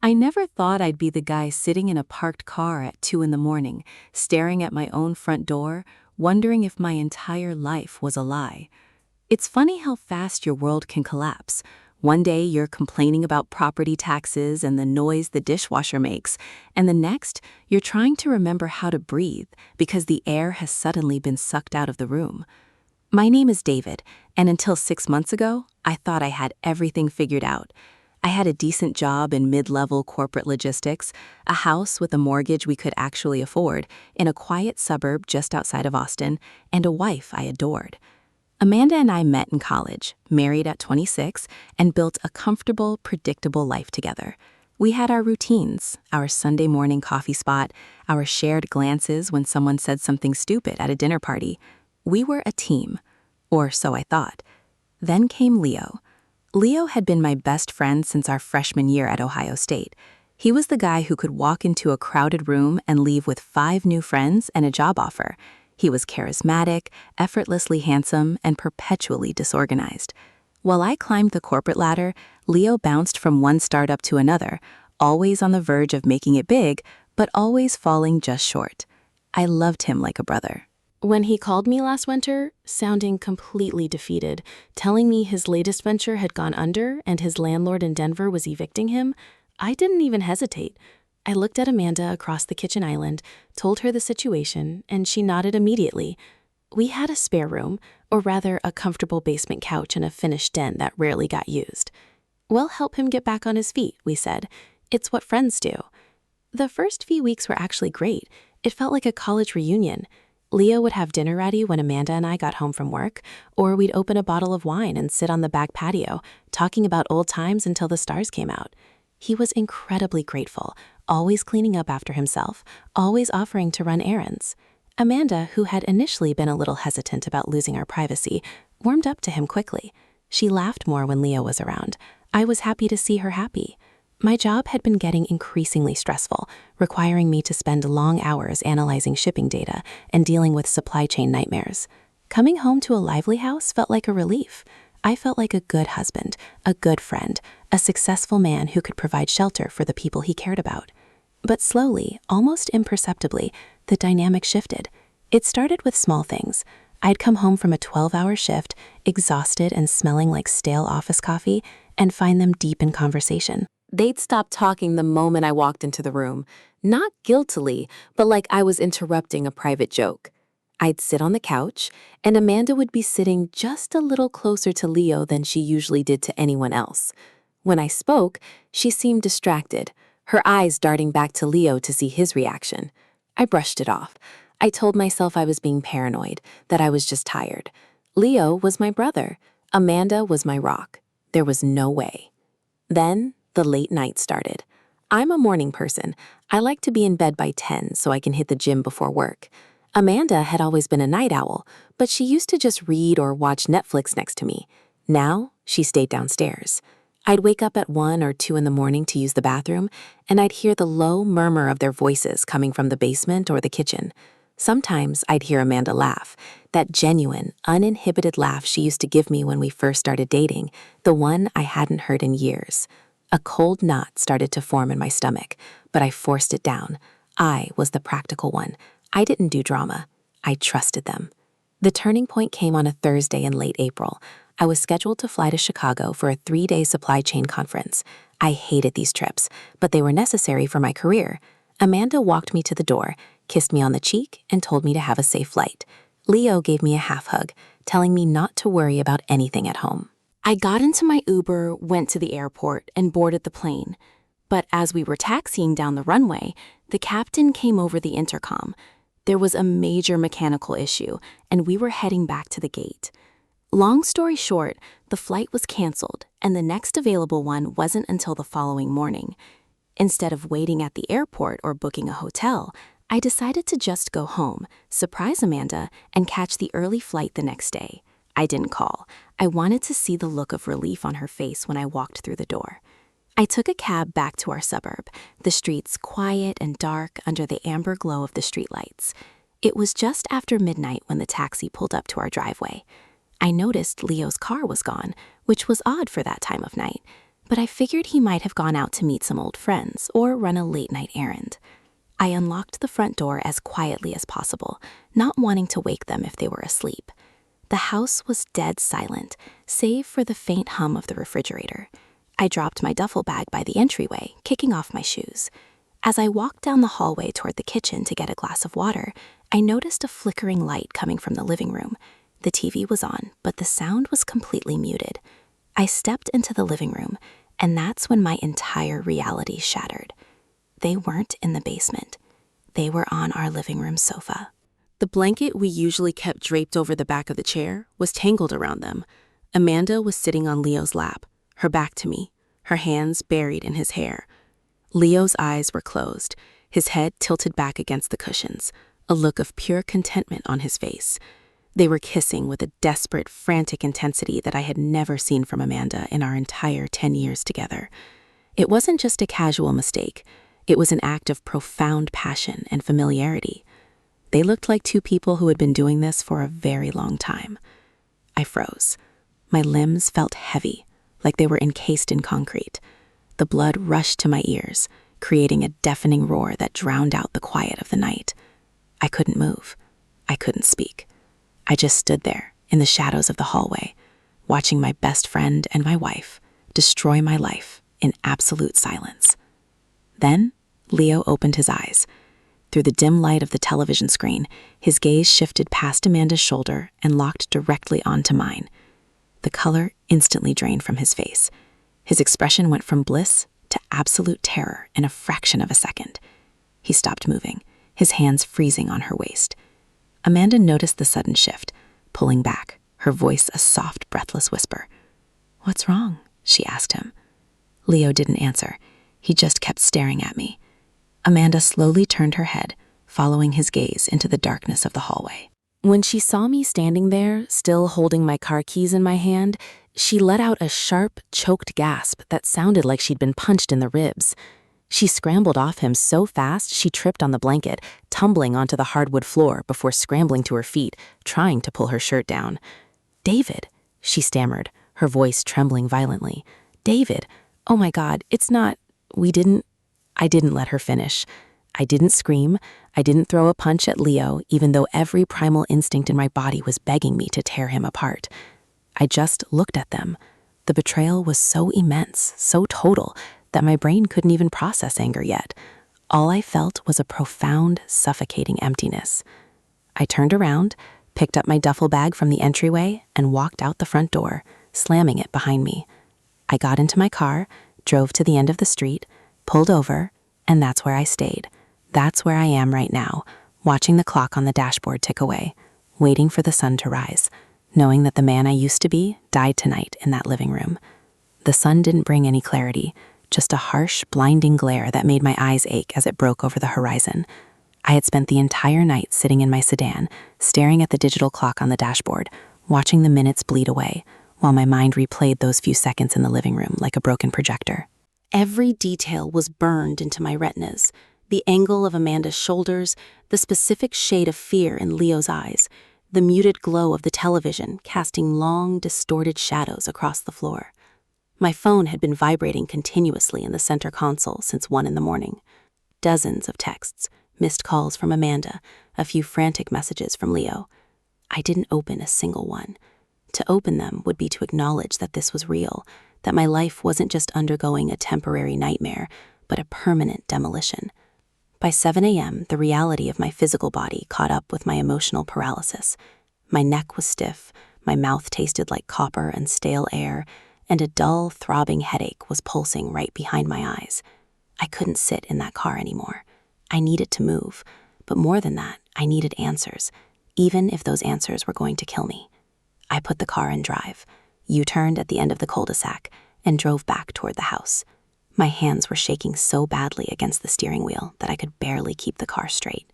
I never thought I'd be the guy sitting in a parked car at 2 in the morning, staring at my own front door, wondering if my entire life was a lie. It's funny how fast your world can collapse. One day you're complaining about property taxes and the noise the dishwasher makes, and the next you're trying to remember how to breathe because the air has suddenly been sucked out of the room. My name is David, and until 6 months ago, I thought I had everything figured out. I had a decent job in mid-level corporate logistics, a house with a mortgage we could actually afford, in a quiet suburb just outside of Austin, and a wife I adored. Amanda and I met in college, married at 26, and built a comfortable, predictable life together. We had our routines, our Sunday morning coffee spot, our shared glances when someone said something stupid at a dinner party. We were a team, or so I thought. Then came Leo. Leo had been my best friend since our freshman year at Ohio State. He was the guy who could walk into a crowded room and leave with 5 new friends and a job offer. He was charismatic, effortlessly handsome, and perpetually disorganized. While I climbed the corporate ladder, Leo bounced from one startup to another, always on the verge of making it big, but always falling just short. I loved him like a brother. When he called me last winter, sounding completely defeated, telling me his latest venture had gone under and his landlord in Denver was evicting him, I didn't even hesitate. I looked at Amanda across the kitchen island, told her the situation, and she nodded immediately. We had a spare room, or rather a comfortable basement couch and a finished den that rarely got used. "We'll help him get back on his feet," we said. "It's what friends do." The first few weeks were actually great. It felt like a college reunion. Leo would have dinner ready when Amanda and I got home from work, or we'd open a bottle of wine and sit on the back patio, talking about old times until the stars came out. He was incredibly grateful, always cleaning up after himself, always offering to run errands. Amanda, who had initially been a little hesitant about losing our privacy, warmed up to him quickly. She laughed more when Leo was around. I was happy to see her happy. My job had been getting increasingly stressful, requiring me to spend long hours analyzing shipping data and dealing with supply chain nightmares. Coming home to a lively house felt like a relief. I felt like a good husband, a good friend, a successful man who could provide shelter for the people he cared about. But slowly, almost imperceptibly, the dynamic shifted. It started with small things. I'd come home from a 12-hour shift, exhausted and smelling like stale office coffee, and find them deep in conversation. They'd stop talking the moment I walked into the room, not guiltily, but like I was interrupting a private joke. I'd sit on the couch, and Amanda would be sitting just a little closer to Leo than she usually did to anyone else. When I spoke, she seemed distracted, her eyes darting back to Leo to see his reaction. I brushed it off. I told myself I was being paranoid, that I was just tired. Leo was my brother. Amanda was my rock. There was no way. Then, the late night started. I'm a morning person. I like to be in bed by 10 so I can hit the gym before work. Amanda had always been a night owl, but she used to just read or watch Netflix next to me. Now, she stayed downstairs. I'd wake up at 1 or 2 in the morning to use the bathroom, and I'd hear the low murmur of their voices coming from the basement or the kitchen. Sometimes I'd hear Amanda laugh, that genuine, uninhibited laugh she used to give me when we first started dating, the one I hadn't heard in years. A cold knot started to form in my stomach, but I forced it down. I was the practical one. I didn't do drama. I trusted them. The turning point came on a Thursday in late April. I was scheduled to fly to Chicago for a 3-day supply chain conference. I hated these trips, but they were necessary for my career. Amanda walked me to the door, kissed me on the cheek, and told me to have a safe flight. Leo gave me a half hug, telling me not to worry about anything at home. I got into my Uber, went to the airport, and boarded the plane. But as we were taxiing down the runway, the captain came over the intercom. There was a major mechanical issue, and we were heading back to the gate. Long story short, the flight was canceled, and the next available one wasn't until the following morning. Instead of waiting at the airport or booking a hotel, I decided to just go home, surprise Amanda, and catch the early flight the next day. I didn't call. I wanted to see the look of relief on her face when I walked through the door. I took a cab back to our suburb, the streets quiet and dark under the amber glow of the streetlights. It was just after midnight when the taxi pulled up to our driveway. I noticed Leo's car was gone, which was odd for that time of night. but I figured he might have gone out to meet some old friends or run a late-night errand. I unlocked the front door as quietly as possible, not wanting to wake them if they were asleep. The house was dead silent, save for the faint hum of the refrigerator. I dropped my duffel bag by the entryway, kicking off my shoes. As I walked down the hallway toward the kitchen to get a glass of water, I noticed a flickering light coming from the living room. The TV was on, but the sound was completely muted. I stepped into the living room, and that's when my entire reality shattered. They weren't in the basement. They were on our living room sofa. The blanket we usually kept draped over the back of the chair was tangled around them. Amanda was sitting on Leo's lap, her back to me, her hands buried in his hair. Leo's eyes were closed, his head tilted back against the cushions, a look of pure contentment on his face. They were kissing with a desperate, frantic intensity that I had never seen from Amanda in our entire 10 years together. It wasn't just a casual mistake. It was an act of profound passion and familiarity. They looked like two people who had been doing this for a very long time. I froze. My limbs felt heavy, like they were encased in concrete. The blood rushed to my ears, creating a deafening roar that drowned out the quiet of the night. I couldn't move. I couldn't speak. I just stood there in the shadows of the hallway, watching my best friend and my wife destroy my life in absolute silence. Then, Leo opened his eyes. Through the dim light of the television screen, his gaze shifted past Amanda's shoulder and locked directly onto mine. The color instantly drained from his face. His expression went from bliss to absolute terror in a fraction of a second. He stopped moving, his hands freezing on her waist. Amanda noticed the sudden shift, pulling back, her voice a soft, breathless whisper. "What's wrong?" she asked him. Leo didn't answer. He just kept staring at me. Amanda slowly turned her head, following his gaze into the darkness of the hallway. When she saw me standing there, still holding my car keys in my hand, she let out a sharp, choked gasp that sounded like she'd been punched in the ribs. She scrambled off him so fast she tripped on the blanket, tumbling onto the hardwood floor before scrambling to her feet, trying to pull her shirt down. "David," she stammered, her voice trembling violently. "David, oh my God, it's not, I didn't let her finish. I didn't scream. I didn't throw a punch at Leo, even though every primal instinct in my body was begging me to tear him apart. I just looked at them. The betrayal was so immense, so total, that my brain couldn't even process anger yet. All I felt was a profound, suffocating emptiness. I turned around, picked up my duffel bag from the entryway, and walked out the front door, slamming it behind me. I got into my car, drove to the end of the street, pulled over, and that's where I stayed. That's where I am right now, watching the clock on the dashboard tick away, waiting for the sun to rise, knowing that the man I used to be died tonight in that living room. The sun didn't bring any clarity, just a harsh, blinding glare that made my eyes ache as it broke over the horizon. I had spent the entire night sitting in my sedan, staring at the digital clock on the dashboard, watching the minutes bleed away, while my mind replayed those few seconds in the living room like a broken projector. Every detail was burned into my retinas. The angle of Amanda's shoulders, the specific shade of fear in Leo's eyes, the muted glow of the television casting long, distorted shadows across the floor. My phone had been vibrating continuously in the center console since 1 a.m. Dozens of texts, missed calls from Amanda, a few frantic messages from Leo. I didn't open a single one. To open them would be to acknowledge that this was real, that my life wasn't just undergoing a temporary nightmare, but a permanent demolition. By 7 a.m., the reality of my physical body caught up with my emotional paralysis. My neck was stiff, my mouth tasted like copper and stale air, and a dull, throbbing headache was pulsing right behind my eyes. I couldn't sit in that car anymore. I needed to move, but more than that, I needed answers, even if those answers were going to kill me. I put the car in drive, U-turned at the end of the cul-de-sac, and drove back toward the house. My hands were shaking so badly against the steering wheel that I could barely keep the car straight.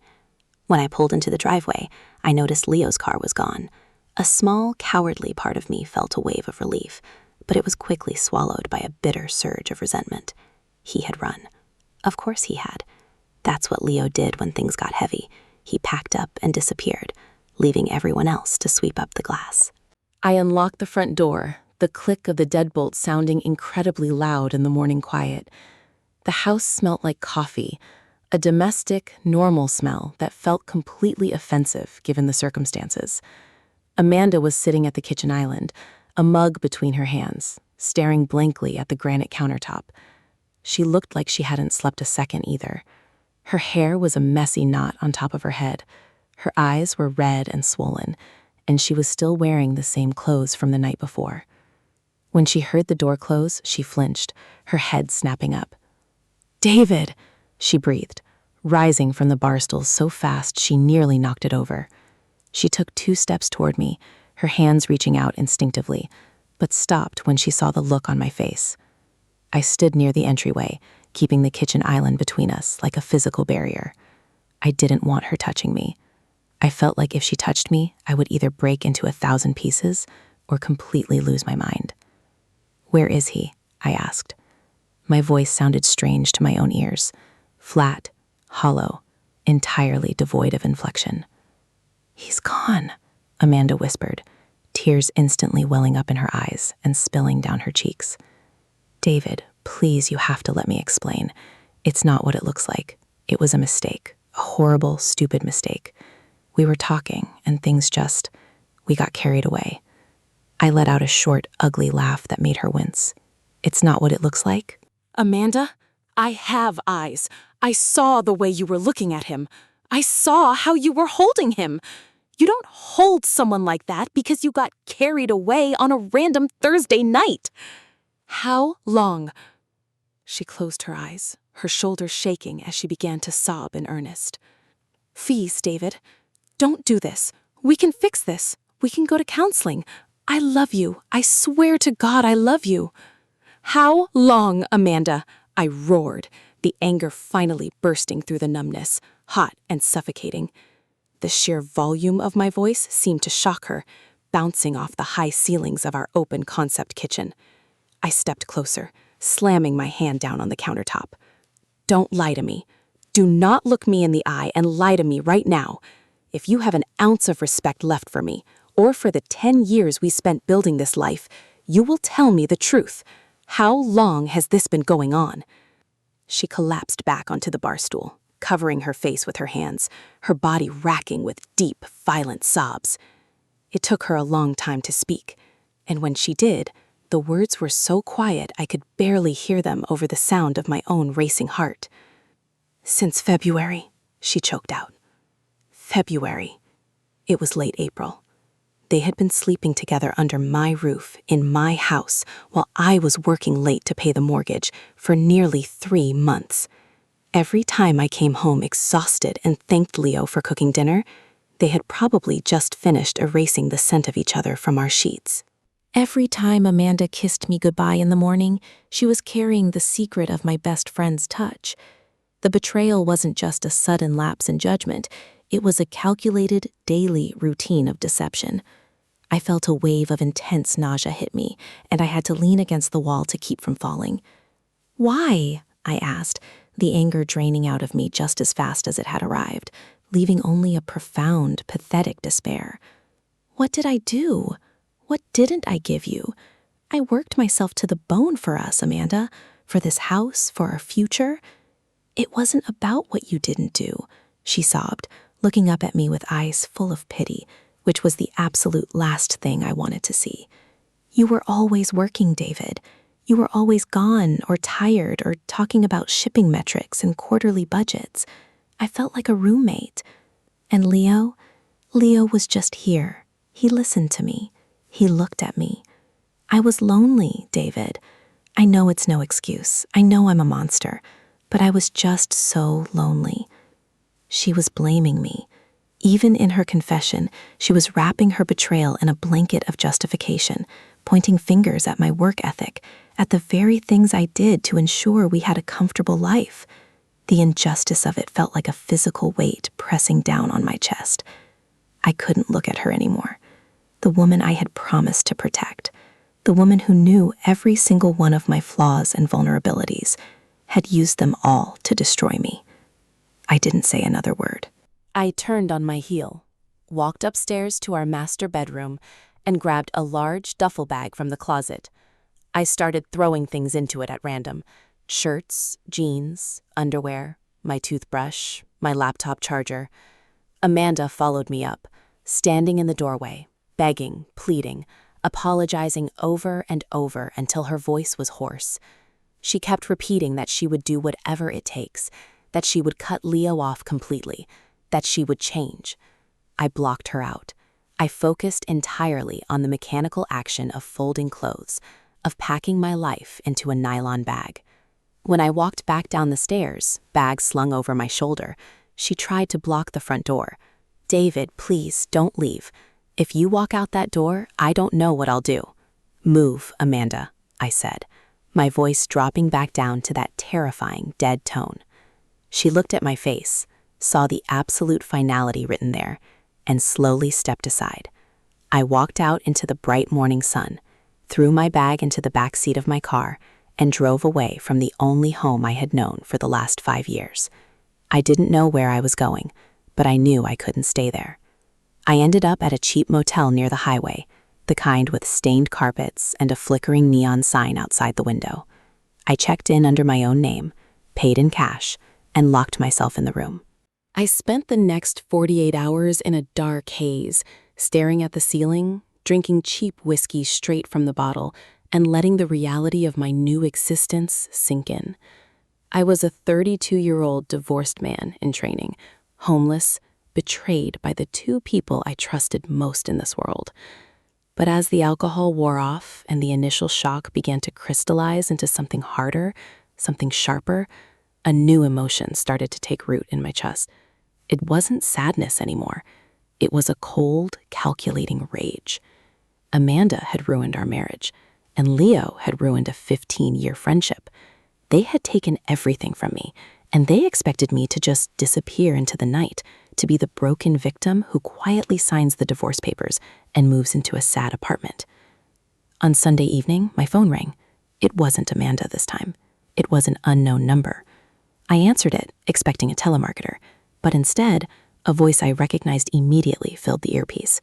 When I pulled into the driveway, I noticed Leo's car was gone. A small, cowardly part of me felt a wave of relief, but it was quickly swallowed by a bitter surge of resentment. He had run. Of course he had. That's what Leo did when things got heavy. He packed up and disappeared, leaving everyone else to sweep up the glass. I unlocked the front door, the click of the deadbolt sounding incredibly loud in the morning quiet. The house smelt like coffee, a domestic, normal smell that felt completely offensive given the circumstances. Amanda was sitting at the kitchen island, a mug between her hands, staring blankly at the granite countertop. She looked like she hadn't slept a second either. Her hair was a messy knot on top of her head. Her eyes were red and swollen, and she was still wearing the same clothes from the night before. When she heard the door close, she flinched, her head snapping up. "David!" she breathed, rising from the bar stool so fast she nearly knocked it over. She took 2 steps toward me, her hands reaching out instinctively, but stopped when she saw the look on my face. I stood near the entryway, keeping the kitchen island between us like a physical barrier. I didn't want her touching me. I felt like if she touched me, I would either break into 1,000 pieces or completely lose my mind. "Where is he?" I asked. My voice sounded strange to my own ears, flat, hollow, entirely devoid of inflection. "He's gone," Amanda whispered, tears instantly welling up in her eyes and spilling down her cheeks. "David, please, you have to let me explain. It's not what it looks like. It was a mistake, a horrible, stupid mistake. We were talking, and we got carried away." I let out a short, ugly laugh that made her wince. "It's not what it looks like?" Amanda, I have eyes. I saw the way you were looking at him. I saw how you were holding him. You don't hold someone like that because you got carried away on a random Thursday night. How long?" She closed her eyes, her shoulders shaking as she began to sob in earnest. "Please, David, don't do this. We can fix this. We can go to counseling. I love you. I swear to God I love you." "How long, Amanda?" I roared, the anger finally bursting through the numbness, hot and suffocating. The sheer volume of my voice seemed to shock her, bouncing off the high ceilings of our open-concept kitchen. I stepped closer, slamming my hand down on the countertop. "Don't lie to me. Do not look me in the eye and lie to me right now. If you have an ounce of respect left for me, or for the 10 years we spent building this life, you will tell me the truth. How long has this been going on?" She collapsed back onto the bar stool, covering her face with her hands, her body racking with deep, violent sobs. It took her a long time to speak, and when she did, the words were so quiet I could barely hear them over the sound of my own racing heart. "Since February," she choked out. February. It was late April. They had been sleeping together under my roof, in my house, while I was working late to pay the mortgage for nearly 3 months. Every time I came home exhausted and thanked Leo for cooking dinner, they had probably just finished erasing the scent of each other from our sheets. Every time Amanda kissed me goodbye in the morning, she was carrying the secret of my best friend's touch. The betrayal wasn't just a sudden lapse in judgment, it was a calculated, daily routine of deception. I felt a wave of intense nausea hit me, and I had to lean against the wall to keep from falling. "Why?" I asked, the anger draining out of me just as fast as it had arrived, leaving only a profound, pathetic despair. "What did I do? What didn't I give you? I worked myself to the bone for us, Amanda, for this house, for our future. It wasn't about what you didn't do," she sobbed, looking up at me with eyes full of pity, which was the absolute last thing I wanted to see. "You were always working, David. You were always gone or tired or talking about shipping metrics and quarterly budgets. I felt like a roommate. And Leo was just here. He listened to me. He looked at me. I was lonely, David. I know it's no excuse. I know I'm a monster, but I was just so lonely." She was blaming me. Even in her confession, she was wrapping her betrayal in a blanket of justification, pointing fingers at my work ethic, at the very things I did to ensure we had a comfortable life. The injustice of it felt like a physical weight pressing down on my chest. I couldn't look at her anymore. The woman I had promised to protect, the woman who knew every single one of my flaws and vulnerabilities, had used them all to destroy me. I didn't say another word. I turned on my heel, walked upstairs to our master bedroom, and grabbed a large duffel bag from the closet. I started throwing things into it at random: shirts, jeans, underwear, my toothbrush, my laptop charger. Amanda followed me up, standing in the doorway, begging, pleading, apologizing over and over until her voice was hoarse. She kept repeating that she would do whatever it takes, that she would cut Leo off completely, that she would change. I blocked her out. I focused entirely on the mechanical action of folding clothes, of packing my life into a nylon bag. When I walked back down the stairs, bag slung over my shoulder, she tried to block the front door. "David, please, don't leave. If you walk out that door, I don't know what I'll do." "Move, Amanda," I said, my voice dropping back down to that terrifying, dead tone. She looked at my face, saw the absolute finality written there, and slowly stepped aside. I walked out into the bright morning sun, threw my bag into the back seat of my car, and drove away from the only home I had known for the last 5 years. I didn't know where I was going, but I knew I couldn't stay there. I ended up at a cheap motel near the highway, the kind with stained carpets and a flickering neon sign outside the window. I checked in under my own name, paid in cash, and locked myself in the room. I spent the next 48 hours in a dark haze, staring at the ceiling, drinking cheap whiskey straight from the bottle, and letting the reality of my new existence sink in. I was a 32-year-old divorced man in training, homeless, betrayed by the two people I trusted most in this world. But as the alcohol wore off and the initial shock began to crystallize into something harder, something sharper, a new emotion started to take root in my chest. It wasn't sadness anymore. It was a cold, calculating rage. Amanda had ruined our marriage, and Leo had ruined a 15-year friendship. They had taken everything from me, and they expected me to just disappear into the night, to be the broken victim who quietly signs the divorce papers and moves into a sad apartment. On Sunday evening, my phone rang. It wasn't Amanda this time. It was an unknown number. I answered it, expecting a telemarketer, but instead, a voice I recognized immediately filled the earpiece.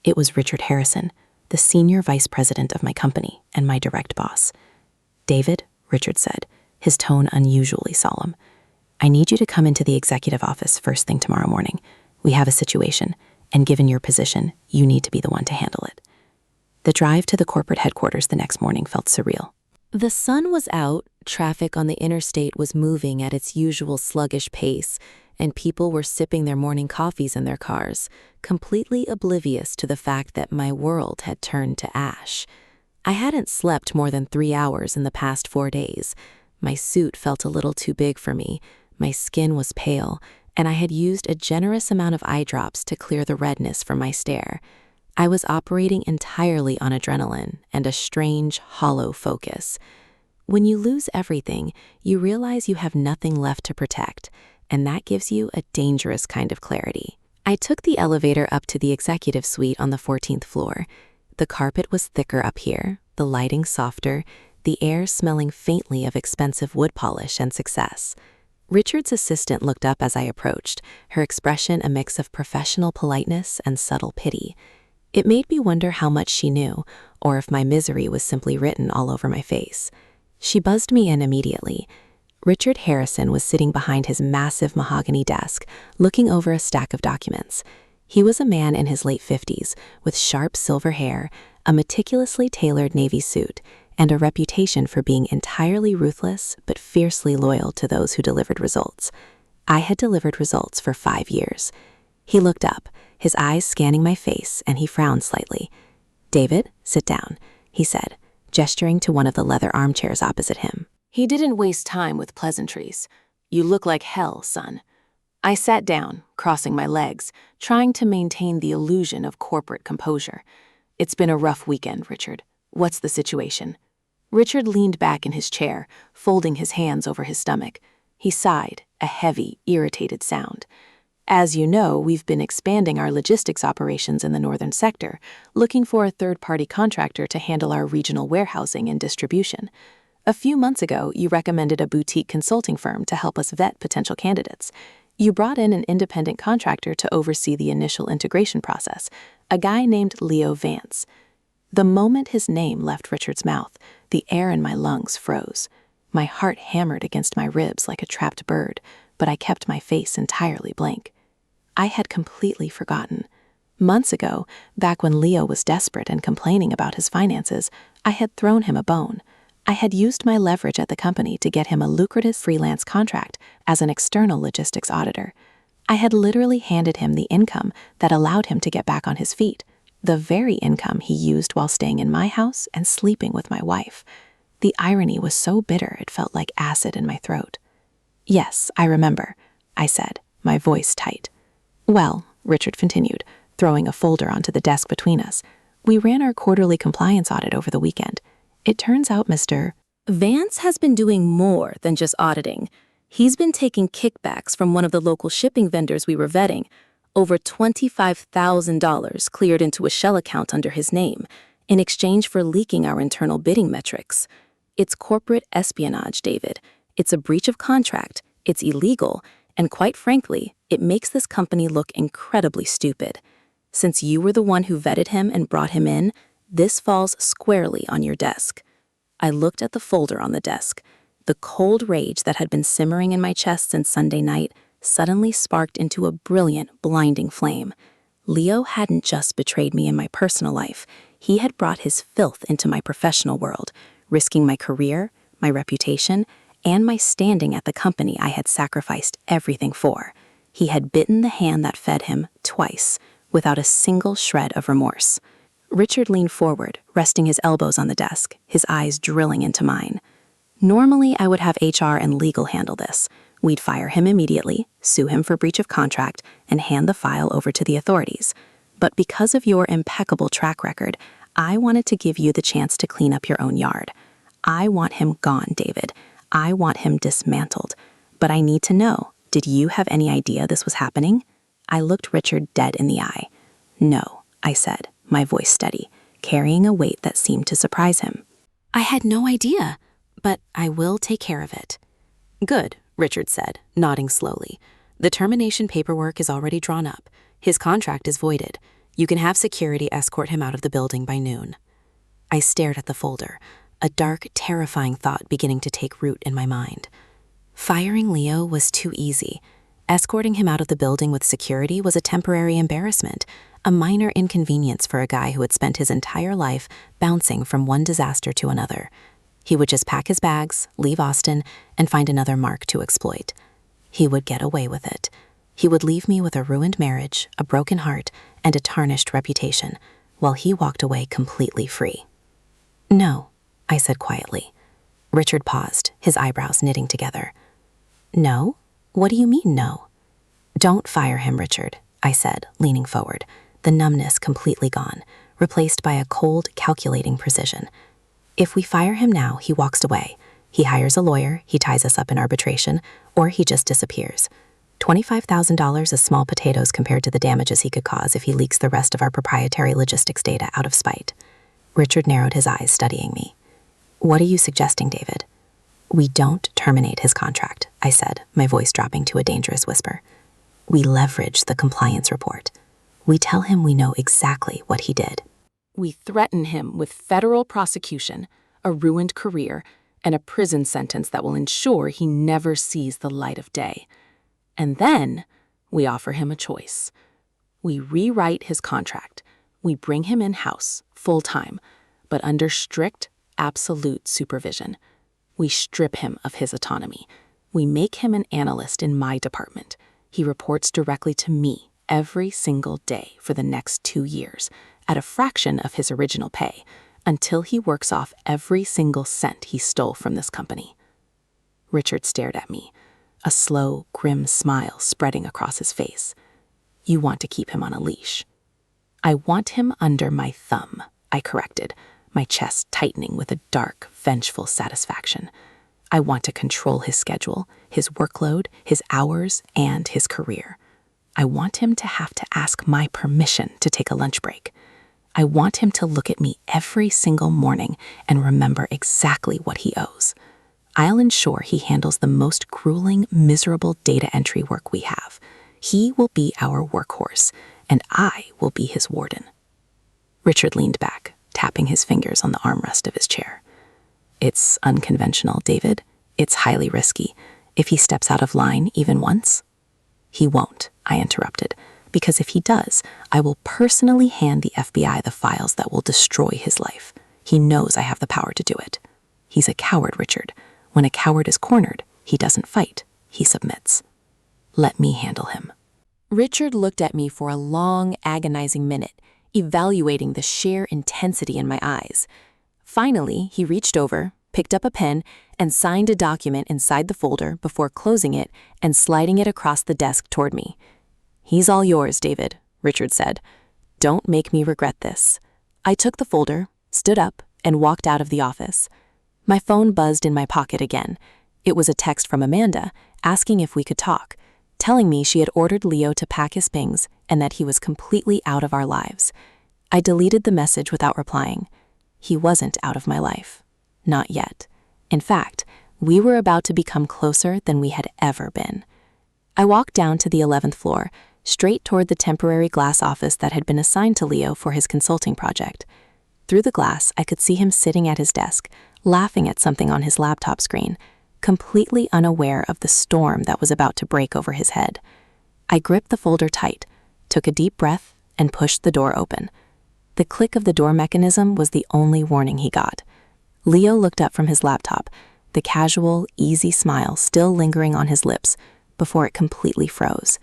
It was Richard Harrison, the senior vice president of my company and my direct boss. "David," Richard said, his tone unusually solemn, "I need you to come into the executive office first thing tomorrow morning. We have a situation, and given your position, you need to be the one to handle it." The drive to the corporate headquarters the next morning felt surreal. The sun was out, traffic on the interstate was moving at its usual sluggish pace, and people were sipping their morning coffees in their cars, completely oblivious to the fact that my world had turned to ash. I hadn't slept more than 3 hours in the past 4 days. My suit felt a little too big for me, my skin was pale, and I had used a generous amount of eye drops to clear the redness from my stare. I was operating entirely on adrenaline and a strange, hollow focus. When you lose everything, you realize you have nothing left to protect, and that gives you a dangerous kind of clarity. I took the elevator up to the executive suite on the 14th floor. The carpet was thicker up here, the lighting softer, the air smelling faintly of expensive wood polish and success. Richard's assistant looked up as I approached, her expression a mix of professional politeness and subtle pity. It made me wonder how much she knew, or if my misery was simply written all over my face. She buzzed me in immediately. Richard Harrison was sitting behind his massive mahogany desk, looking over a stack of documents. He was a man in his late 50s, with sharp silver hair, a meticulously tailored navy suit, and a reputation for being entirely ruthless but fiercely loyal to those who delivered results. I had delivered results for 5 years. He looked up, his eyes scanning my face, and he frowned slightly. "David, sit down," he said, gesturing to one of the leather armchairs opposite him. He didn't waste time with pleasantries. "You look like hell, son." I sat down, crossing my legs, trying to maintain the illusion of corporate composure. "It's been a rough weekend, Richard. What's the situation?" Richard leaned back in his chair, folding his hands over his stomach. He sighed, a heavy, irritated sound. "As you know, we've been expanding our logistics operations in the northern sector, looking for a third-party contractor to handle our regional warehousing and distribution. A few months ago, you recommended a boutique consulting firm to help us vet potential candidates. You brought in an independent contractor to oversee the initial integration process, a guy named Leo Vance. The moment his name left Richard's mouth, the air in my lungs froze. My heart hammered against my ribs like a trapped bird, but I kept my face entirely blank. I had completely forgotten. Months ago, back when Leo was desperate and complaining about his finances, I had thrown him a bone. I had used my leverage at the company to get him a lucrative freelance contract as an external logistics auditor. I had literally handed him the income that allowed him to get back on his feet, the very income he used while staying in my house and sleeping with my wife. The irony was so bitter it felt like acid in my throat. "Yes, I remember," I said, my voice tight. "Well," Richard continued, throwing a folder onto the desk between us, "we ran our quarterly compliance audit over the weekend. It turns out Mr. Vance has been doing more than just auditing. He's been taking kickbacks from one of the local shipping vendors we were vetting. Over $25,000 cleared into a shell account under his name in exchange for leaking our internal bidding metrics. It's corporate espionage, David. It's a breach of contract, it's illegal, and quite frankly, it makes this company look incredibly stupid. Since you were the one who vetted him and brought him in, this falls squarely on your desk." I looked at the folder on the desk. The cold rage that had been simmering in my chest since Sunday night suddenly sparked into a brilliant, blinding flame. Leo hadn't just betrayed me in my personal life. He had brought his filth into my professional world, risking my career, my reputation, and my standing at the company I had sacrificed everything for. He had bitten the hand that fed him twice, without a single shred of remorse. Richard leaned forward, resting his elbows on the desk, his eyes drilling into mine. Normally, I would have HR and legal handle this. We'd fire him immediately, sue him for breach of contract, and hand the file over to the authorities. But because of your impeccable track record, I wanted to give you the chance to clean up your own yard. I want him gone, David. I want him dismantled. But I need to know, did you have any idea this was happening? I looked Richard dead in the eye. "No," I said, my voice steady, carrying a weight that seemed to surprise him. "I had no idea, but I will take care of it." "Good," Richard said, nodding slowly. "The termination paperwork is already drawn up. His contract is voided. You can have security escort him out of the building by noon." I stared at the folder, a dark, terrifying thought beginning to take root in my mind. Firing Leo was too easy. Escorting him out of the building with security was a temporary embarrassment, a minor inconvenience for a guy who had spent his entire life bouncing from one disaster to another. He would just pack his bags, leave Austin, and find another mark to exploit. He would get away with it. He would leave me with a ruined marriage, a broken heart, and a tarnished reputation, while he walked away completely free. "No," I said quietly. Richard paused, his eyebrows knitting together. "No? What do you mean, no?" "Don't fire him, Richard," I said, leaning forward, the numbness completely gone, replaced by a cold, calculating precision. "If we fire him now, he walks away. He hires a lawyer, he ties us up in arbitration, or he just disappears. $25,000 is small potatoes compared to the damages he could cause if he leaks the rest of our proprietary logistics data out of spite." Richard narrowed his eyes, studying me. "What are you suggesting, David?" "We don't terminate his contract," I said, my voice dropping to a dangerous whisper. "We leverage the compliance report. We tell him we know exactly what he did. We threaten him with federal prosecution, a ruined career, and a prison sentence that will ensure he never sees the light of day. And then we offer him a choice. We rewrite his contract. We bring him in-house, full-time, but under strict, absolute supervision. We strip him of his autonomy. We make him an analyst in my department. He reports directly to me every single day for the next 2 years, at a fraction of his original pay, until he works off every single cent he stole from this company." Richard stared at me, a slow, grim smile spreading across his face. "You want to keep him on a leash." "I want him under my thumb," I corrected, my chest tightening with a dark, vengeful satisfaction. "I want to control his schedule, his workload, his hours, and his career. I want him to have to ask my permission to take a lunch break. I want him to look at me every single morning and remember exactly what he owes. I'll ensure he handles the most grueling, miserable data entry work we have. He will be our workhorse, and I will be his warden." Richard leaned back, tapping his fingers on the armrest of his chair. It's unconventional, David. It's highly risky. If he steps out of line even once. He won't, I interrupted, because if he does, I will personally hand the FBI the files that will destroy his life. He knows I have the power to do it. He's a coward, Richard. When a coward is cornered, he doesn't fight, he submits. Let me handle him. Richard looked at me for a long, agonizing minute, evaluating the sheer intensity in my eyes. Finally, he reached over, picked up a pen, and signed a document inside the folder before closing it and sliding it across the desk toward me. "He's all yours, David," Richard said. "Don't make me regret this." I took the folder, stood up, and walked out of the office. My phone buzzed in my pocket again. It was a text from Amanda, asking if we could talk, telling me she had ordered Leo to pack his things and that he was completely out of our lives. I deleted the message without replying. He wasn't out of my life. Not yet. In fact, we were about to become closer than we had ever been. I walked down to the 11th floor, straight toward the temporary glass office that had been assigned to Leo for his consulting project. Through the glass, I could see him sitting at his desk, laughing at something on his laptop screen, completely unaware of the storm that was about to break over his head. I gripped the folder tight, took a deep breath, and pushed the door open. The click of the door mechanism was the only warning he got. Leo looked up from his laptop, the casual, easy smile still lingering on his lips, before it completely froze.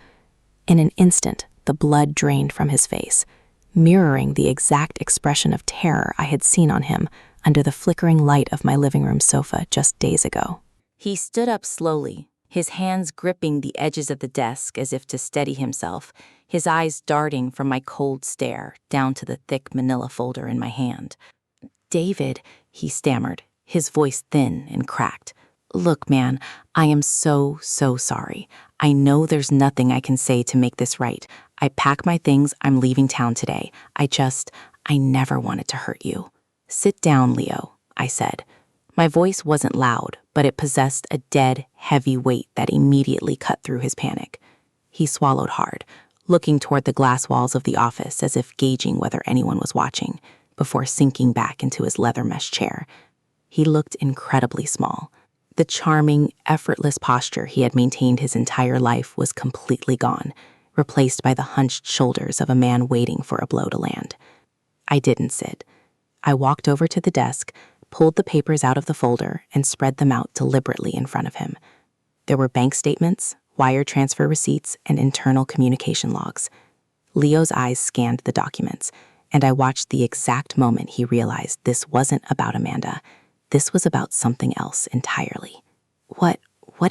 In an instant, the blood drained from his face, mirroring the exact expression of terror I had seen on him under the flickering light of my living room sofa just days ago. He stood up slowly, his hands gripping the edges of the desk as if to steady himself, his eyes darting from my cold stare down to the thick manila folder in my hand. "David," he stammered, his voice thin and cracked. "Look, man, I am so sorry. I know there's nothing I can say to make this right. I pack my things, I'm leaving town today. I never wanted to hurt you." "Sit down, Leo," I said. My voice wasn't loud, but it possessed a dead, heavy weight that immediately cut through his panic. He swallowed hard, looking toward the glass walls of the office as if gauging whether anyone was watching, before sinking back into his leather mesh chair. He looked incredibly small. The charming, effortless posture he had maintained his entire life was completely gone, replaced by the hunched shoulders of a man waiting for a blow to land. I didn't sit. I walked over to the desk, pulled the papers out of the folder, and spread them out deliberately in front of him. There were bank statements, wire transfer receipts, and internal communication logs. Leo's eyes scanned the documents, and I watched the exact moment he realized this wasn't about Amanda. This was about something else entirely. What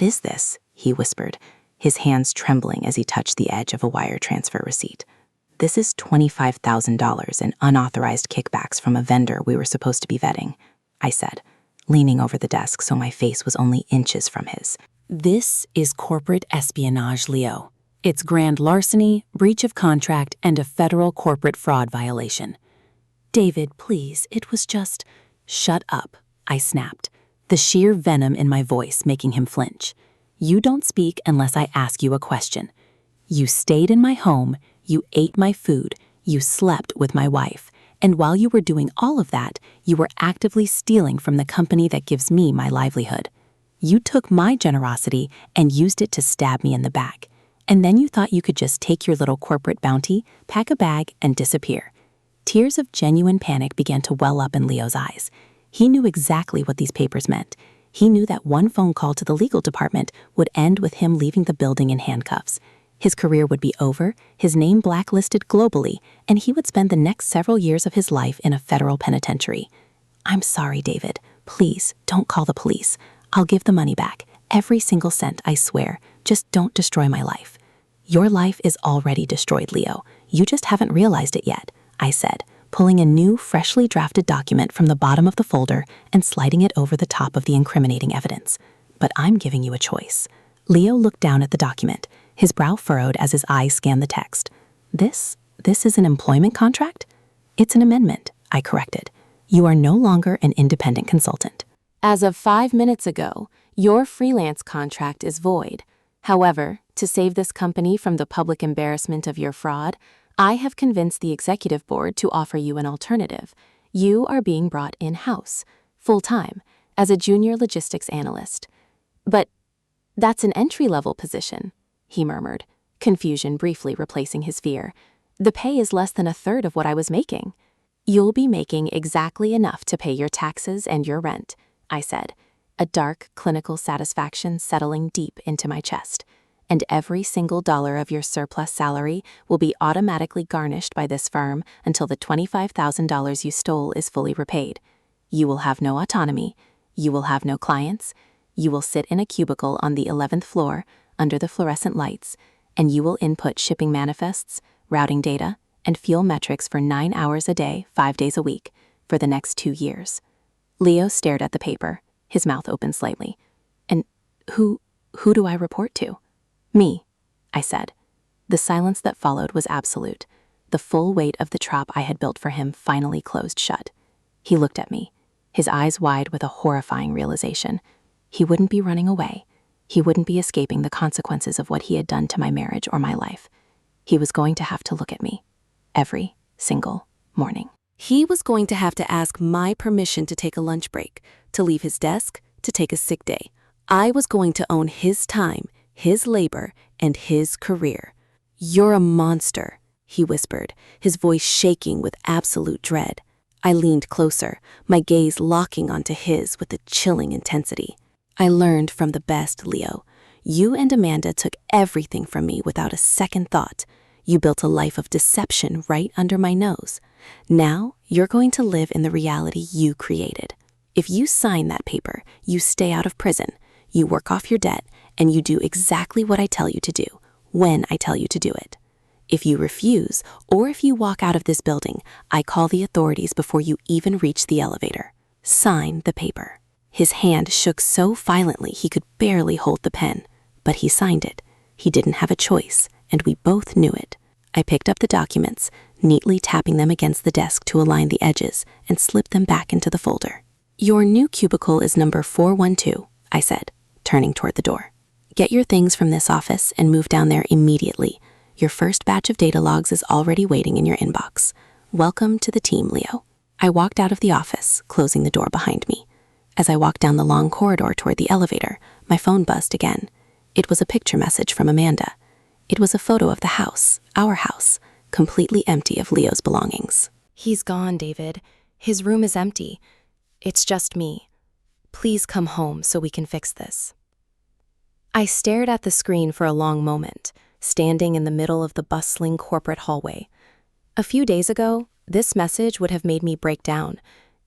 is this?" he whispered, his hands trembling as he touched the edge of a wire transfer receipt. "This is $25,000 in unauthorized kickbacks from a vendor we were supposed to be vetting," I said, leaning over the desk so my face was only inches from his. "This is corporate espionage, Leo. It's grand larceny, breach of contract, and a federal corporate fraud violation." "David, please, it was just—" "Shut up," I snapped, the sheer venom in my voice making him flinch. "You don't speak unless I ask you a question. You stayed in my home, you ate my food, you slept with my wife, and while you were doing all of that, you were actively stealing from the company that gives me my livelihood. You took my generosity and used it to stab me in the back. And then you thought you could just take your little corporate bounty, pack a bag, and disappear." Tears of genuine panic began to well up in Leo's eyes. He knew exactly what these papers meant. He knew that one phone call to the legal department would end with him leaving the building in handcuffs. His career would be over, his name blacklisted globally, and he would spend the next several years of his life in a federal penitentiary. "I'm sorry, David. Please, don't call the police. I'll give the money back. Every single cent, I swear. Just don't destroy my life." "Your life is already destroyed, Leo. You just haven't realized it yet," I said, pulling a new, freshly drafted document from the bottom of the folder and sliding it over the top of the incriminating evidence. "But I'm giving you a choice." Leo looked down at the document, his brow furrowed as his eyes scanned the text. This is an employment contract?" "It's an amendment," I corrected. "You are no longer an independent consultant. As of 5 minutes ago, your freelance contract is void. However, to save this company from the public embarrassment of your fraud, I have convinced the executive board to offer you an alternative. You are being brought in-house, full-time, as a junior logistics analyst. But that's an entry-level position, he murmured, confusion briefly replacing his fear. The pay is less than a third of what I was making. You'll be making exactly enough to pay your taxes and your rent, I said, a dark, clinical satisfaction settling deep into my chest. And every single dollar of your surplus salary will be automatically garnished by this firm until the $25,000 you stole is fully repaid. You will have no autonomy. You will have no clients. You will sit in a cubicle on the 11th floor under the fluorescent lights, and you will input shipping manifests, routing data, and fuel metrics for 9 hours a day, 5 days a week, for the next 2 years. Leo stared at the paper, his mouth open slightly. And who do I report to? Me, I said. The silence that followed was absolute. The full weight of the trap I had built for him finally closed shut. He looked at me, his eyes wide with a horrifying realization. He wouldn't be running away. He wouldn't be escaping the consequences of what he had done to my marriage or my life. He was going to have to look at me every single morning. He was going to have to ask my permission to take a lunch break, to leave his desk, to take a sick day. I was going to own his time, his labor, and his career. "You're a monster," he whispered, his voice shaking with absolute dread. I leaned closer, my gaze locking onto his with a chilling intensity. "I learned from the best, Leo. You and Amanda took everything from me without a second thought. You built a life of deception right under my nose. Now you're going to live in the reality you created. If you sign that paper, you stay out of prison, you work off your debt, and you do exactly what I tell you to do, when I tell you to do it. If you refuse, or if you walk out of this building, I call the authorities before you even reach the elevator. Sign the paper." His hand shook so violently he could barely hold the pen, but he signed it. He didn't have a choice, and we both knew it. I picked up the documents, neatly tapping them against the desk to align the edges, and slipped them back into the folder. "Your new cubicle is number 412, I said, turning toward the door. "Get your things from this office and move down there immediately. Your first batch of data logs is already waiting in your inbox. Welcome to the team, Leo." I walked out of the office, closing the door behind me. As I walked down the long corridor toward the elevator, my phone buzzed again. It was a picture message from Amanda. It was a photo of the house, our house, completely empty of Leo's belongings. "He's gone, David. His room is empty. It's just me. Please come home so we can fix this." I stared at the screen for a long moment, standing in the middle of the bustling corporate hallway. A few days ago, this message would have made me break down.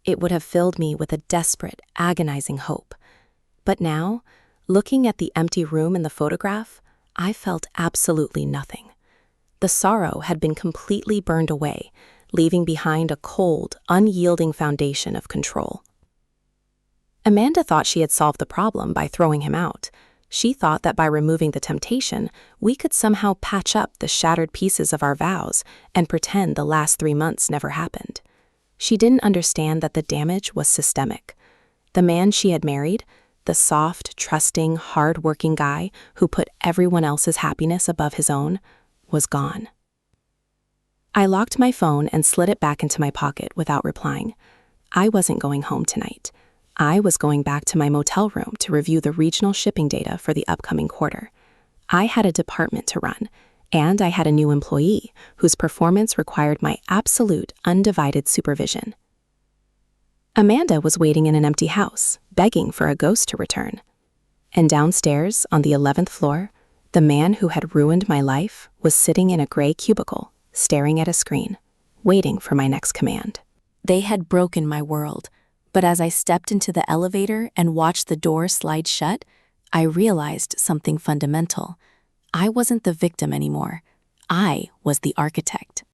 It would have filled me with a desperate, agonizing hope. But now, looking at the empty room in the photograph, I felt absolutely nothing. The sorrow had been completely burned away, leaving behind a cold, unyielding foundation of control. Amanda thought she had solved the problem by throwing him out. She thought that by removing the temptation, we could somehow patch up the shattered pieces of our vows and pretend the last 3 months never happened. She didn't understand that the damage was systemic. The man she had married, the soft, trusting, hard-working guy who put everyone else's happiness above his own, was gone. I locked my phone and slid it back into my pocket without replying. I wasn't going home tonight. I was going back to my motel room to review the regional shipping data for the upcoming quarter. I had a department to run, and I had a new employee whose performance required my absolute, undivided supervision. Amanda was waiting in an empty house, begging for a ghost to return. And downstairs, on the 11th floor, the man who had ruined my life was sitting in a gray cubicle, staring at a screen, waiting for my next command. They had broken my world, but as I stepped into the elevator and watched the door slide shut, I realized something fundamental. I wasn't the victim anymore. I was the architect.